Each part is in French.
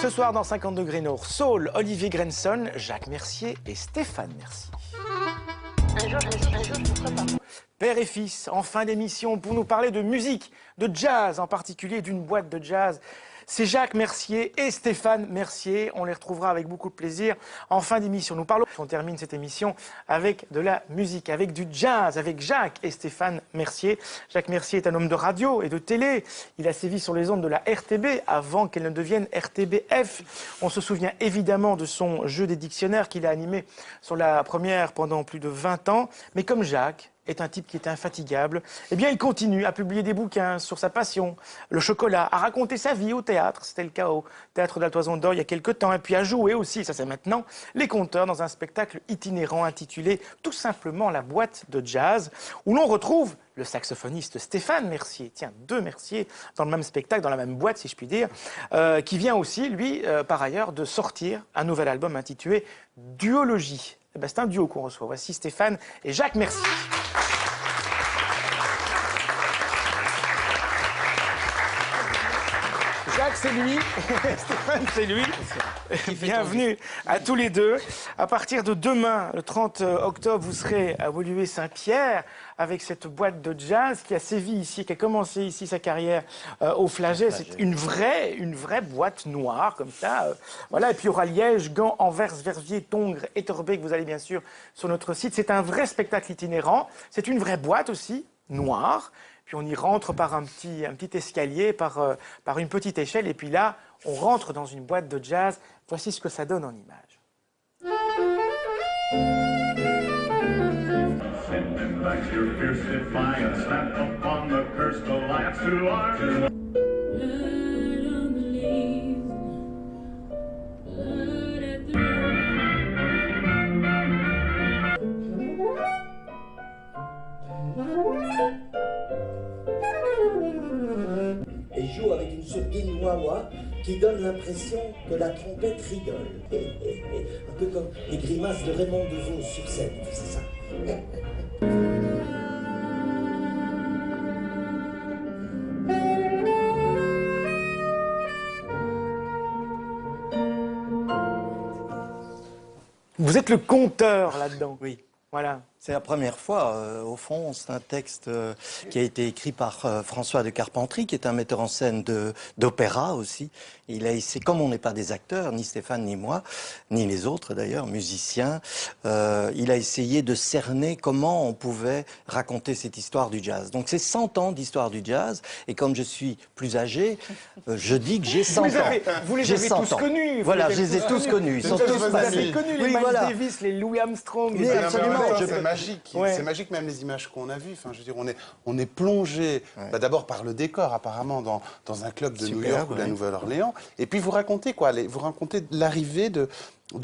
Ce soir dans 50 degrés Nord, Saul, Olivier Grenson, Jacques Mercier et Stéphane Mercier. Un jour, je ferai pas. Père et fils, en fin d'émission, pour nous parler de musique, de jazz en particulier, d'une boîte de jazz. C'est Jacques Mercier et Stéphane Mercier. On les retrouvera avec beaucoup de plaisir en fin d'émission. Nous parlons, on termine cette émission avec de la musique, avec du jazz, avec Jacques et Stéphane Mercier. Jacques Mercier est un homme de radio et de télé. Il a sévi sur les ondes de la RTB avant qu'elle ne devienne RTBF. On se souvient évidemment de son jeu des dictionnaires qu'il a animé sur la première pendant plus de 20 ans. Mais comme Jacques est un type qui est infatigable, eh bien il continue à publier des bouquins sur sa passion, le chocolat, à raconter sa vie au théâtre, c'était le cas au Théâtre de la Toison d'Or il y a quelques temps, et puis à jouer aussi, ça c'est maintenant, les conteurs dans un spectacle itinérant intitulé tout simplement La boîte de jazz, où l'on retrouve le saxophoniste Stéphane Mercier, tiens, deux Mercier dans le même spectacle, dans la même boîte si je puis dire, qui vient aussi, lui, par ailleurs, de sortir un nouvel album intitulé Duologie. Eh ben, c'est un duo qu'on reçoit. Voici Stéphane et Jacques Mercier. Jacques, c'est lui. Stéphane, c'est lui. Bienvenue à tous les deux. À partir de demain, le 30 octobre, vous serez à Woluwe-Saint-Pierre avec cette boîte de jazz qui a sévi ici, qui a commencé ici sa carrière au Flaget. C'est une vraie boîte noire, comme ça. Voilà. Et puis il y aura Liège, Gand, Anvers, Verviers, Tongres, Etterbeek. Vous allez bien sûr sur notre site. C'est un vrai spectacle itinérant. C'est une vraie boîte aussi, noire. Puis on y rentre par un petit escalier, par une petite échelle. Et puis là, on rentre dans une boîte de jazz. Voici ce que ça donne en image. Et joue avec une sourdine wah-wah qui donne l'impression que la trompette rigole. Un peu comme les grimaces de Raymond Devos sur scène, c'est ça. Vous êtes le conteur là-dedans. Oui. Voilà. C'est la première fois, au fond, c'est un texte qui a été écrit par François de Carpentry, qui est un metteur en scène d'opéra aussi. C'est comme on n'est pas des acteurs, ni Stéphane ni moi, ni les autres d'ailleurs, musiciens, il a essayé de cerner comment on pouvait raconter cette histoire du jazz. Donc c'est 100 ans d'histoire du jazz, et comme je suis plus âgé, je dis que j'ai 100 ans. Vous les avez tous connus. Voilà, je les ai tous connus. Ils sont tous Vous avez connu les Miles Davis, les Louis Armstrong. Mais absolument. C'est magique, c'est magique même les images qu'on a vues. Enfin, je veux dire, on est plongé d'abord par le décor apparemment dans un club de New York ou de la Nouvelle-Orléans. Et puis vous racontez quoi? Vous racontez l'arrivée de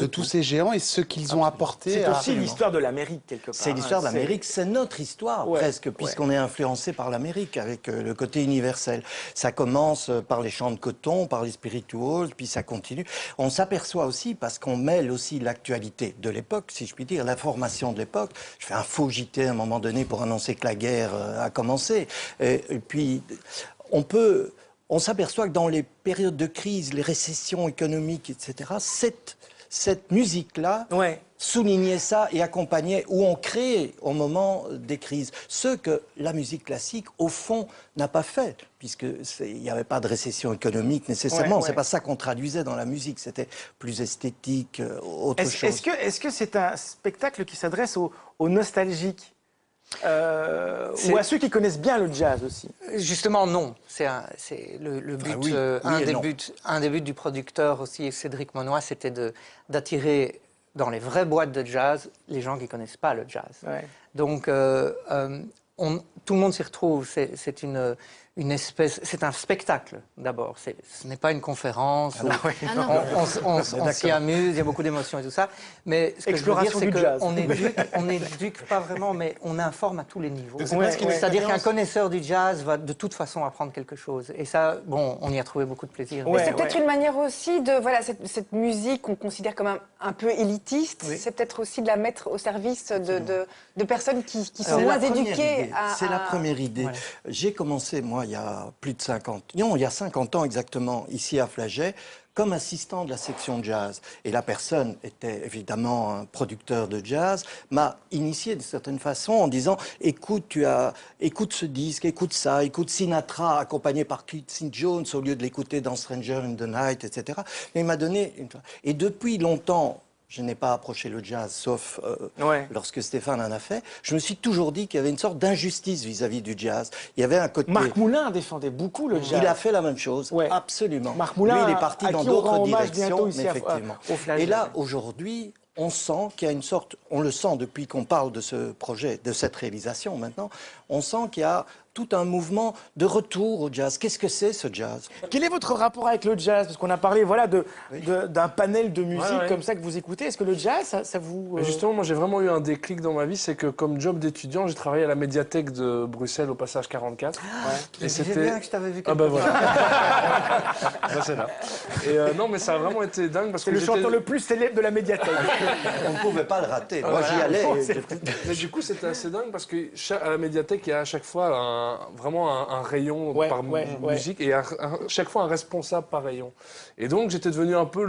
tous ces géants et ce qu'ils ont apporté. C'est aussi l'histoire de l'Amérique quelque part. C'est l'histoire de l'Amérique, c'est notre histoire presque, puisqu'on est influencé par l'Amérique avec le côté universel. Ça commence par les champs de coton, par les spirituals, puis ça continue. On s'aperçoit aussi, parce qu'on mêle aussi l'actualité de l'époque, si je puis dire, l'information de l'époque. Je fais un faux JT à un moment donné pour annoncer que la guerre a commencé. Et puis, on s'aperçoit que dans les périodes de crise, les récessions économiques, etc., cette musique-là soulignait ça et accompagnait, ou on créait au moment des crises. Ce que la musique classique, au fond, n'a pas fait, puisqu'il n'y avait pas de récession économique nécessairement. C'est pas ça qu'on traduisait dans la musique, c'était plus esthétique, autre chose. Est-ce que c'est un spectacle qui s'adresse aux nostalgiques ou à ceux qui connaissent bien le jazz aussi? Justement, non. C'est le but, un des buts du producteur aussi, Cédric Monnoy, c'était d'attirer dans les vraies boîtes de jazz les gens qui connaissent pas le jazz. Donc, tout le monde s'y retrouve. C'est une espèce, c'est un spectacle d'abord. Ce n'est pas une conférence. On s'y amuse, il y a beaucoup d'émotions et tout ça. Mais ce que je veux dire, c'est qu'on n'éduque pas vraiment, mais on informe à tous les niveaux. C'est-à-dire qu'un connaisseur du jazz va de toute façon apprendre quelque chose. Et ça, bon, on y a trouvé beaucoup de plaisir. Mais c'est peut-être une manière aussi de, voilà, cette musique qu'on considère comme un peu élitiste, c'est peut-être aussi de la mettre au service de personnes qui sont moins éduquées. C'est la première idée. J'ai commencé, moi, il y a plus de 50... Non, il y a 50 ans exactement, ici à Flaget, comme assistant de la section jazz. Et la personne était évidemment un producteur de jazz, m'a initié de certaine façon en disant écoute ce disque, écoute ça, écoute Sinatra accompagné par Quincy Jones au lieu de l'écouter dans Stranger in the Night, etc. Mais il m'a donné et depuis longtemps, je n'ai pas approché le jazz, sauf lorsque Stéphane en a fait. Je me suis toujours dit qu'il y avait une sorte d'injustice vis-à-vis du jazz. Il y avait un côté... Marc Moulin défendait beaucoup le jazz. Il a fait la même chose, absolument. Marc Moulin, lui, il est parti dans d'autres directions, mais effectivement. Et là, aujourd'hui, aujourd'hui, on sent qu'il y a une sorte... On le sent depuis qu'on parle de ce projet, de cette réalisation maintenant, on sent qu'il y a tout un mouvement de retour au jazz. Qu'est-ce que c'est, ce jazz? Quel est votre rapport avec le jazz? Parce qu'on a parlé d'un panel de musique comme ça que vous écoutez. Est-ce que le jazz, ça vous... Justement, moi, j'ai vraiment eu un déclic dans ma vie. C'est que comme job d'étudiant, j'ai travaillé à la médiathèque de Bruxelles, au Passage 44. Et c'était bien que je t'avais vu. Ah ben voilà. Ça, c'est là. Et non, mais ça a vraiment été dingue parce que c'est le chanteur le plus célèbre de la médiathèque. On ne pouvait pas le rater. Moi, j'y allais. Mais du coup, c'était assez dingue parce que à la médiathèque, il y a à chaque fois vraiment un rayon par musique et chaque fois un responsable par rayon. Et donc j'étais devenu un peu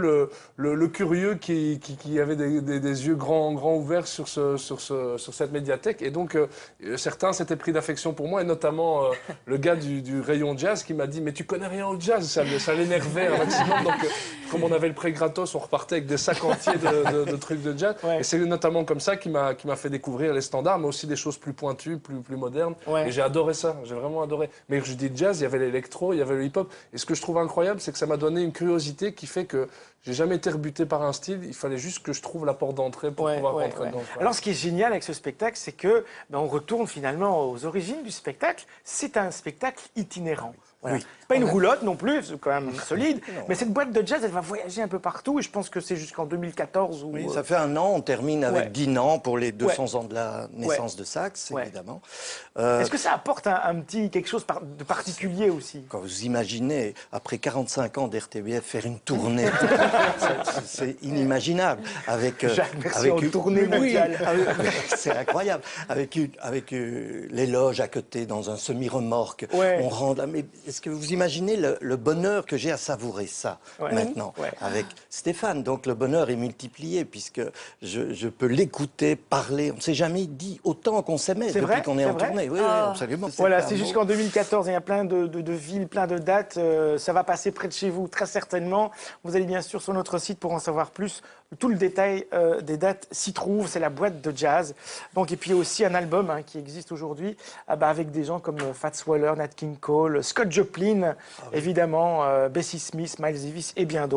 le curieux qui avait des yeux grands ouverts sur cette médiathèque. Et donc certains s'étaient pris d'affection pour moi, et notamment le gars du rayon jazz qui m'a dit « Mais tu connais rien au jazz ?» Ça l'énervait un maximum. Donc comme on avait le prêt gratos, on repartait avec des sacs entiers de trucs de jazz. Et c'est notamment comme ça qui m'a fait découvrir les standards, mais aussi des choses plus pointues, plus modernes. Et j'ai adoré ça. J'ai vraiment adoré. Mais je dis jazz, il y avait l'électro, il y avait le hip-hop. Et ce que je trouve incroyable, c'est que ça m'a donné une curiosité qui fait que j'ai jamais été rebuté par un style. Il fallait juste que je trouve la porte d'entrée pour pouvoir rentrer dedans. Alors, ce qui est génial avec ce spectacle, c'est que on retourne finalement aux origines du spectacle. C'est un spectacle itinérant. Voilà. Pas une roulotte non plus, c'est quand même solide. Mais cette boîte de jazz, elle va voyager un peu partout. Et je pense que c'est jusqu'en 2014. Où, ça fait un an. On termine avec Dinan pour les 200 ans de la naissance de Sax, évidemment. Est-ce que ça apporte un petit quelque chose de particulier aussi? Quand vous imaginez, après 45 ans d'RTBF, faire une tournée, c'est inimaginable. Avec, Jacques, merci, en tournée mondiale. C'est incroyable. Avec les loges à côté, dans un semi-remorque. On rentre là. Mais est-ce que vous imaginez le bonheur que j'ai à savourer ça maintenant avec Stéphane? Donc le bonheur est multiplié puisque je peux l'écouter, parler. On ne s'est jamais dit autant qu'on s'aimait depuis qu'on est en tournée. Oui, absolument. Voilà, c'est jusqu'en 2014. Il y a plein de villes, plein de dates. Ça va passer près de chez vous, très certainement. Vous allez bien sûr sur notre site pour en savoir plus. Tout le détail des dates s'y trouve. C'est la boîte de jazz. Donc, et puis il y a aussi un album qui existe aujourd'hui avec des gens comme Fats Waller, Nat King Cole, Scott Joplin, évidemment, Bessie Smith, Miles Davis et bien d'autres.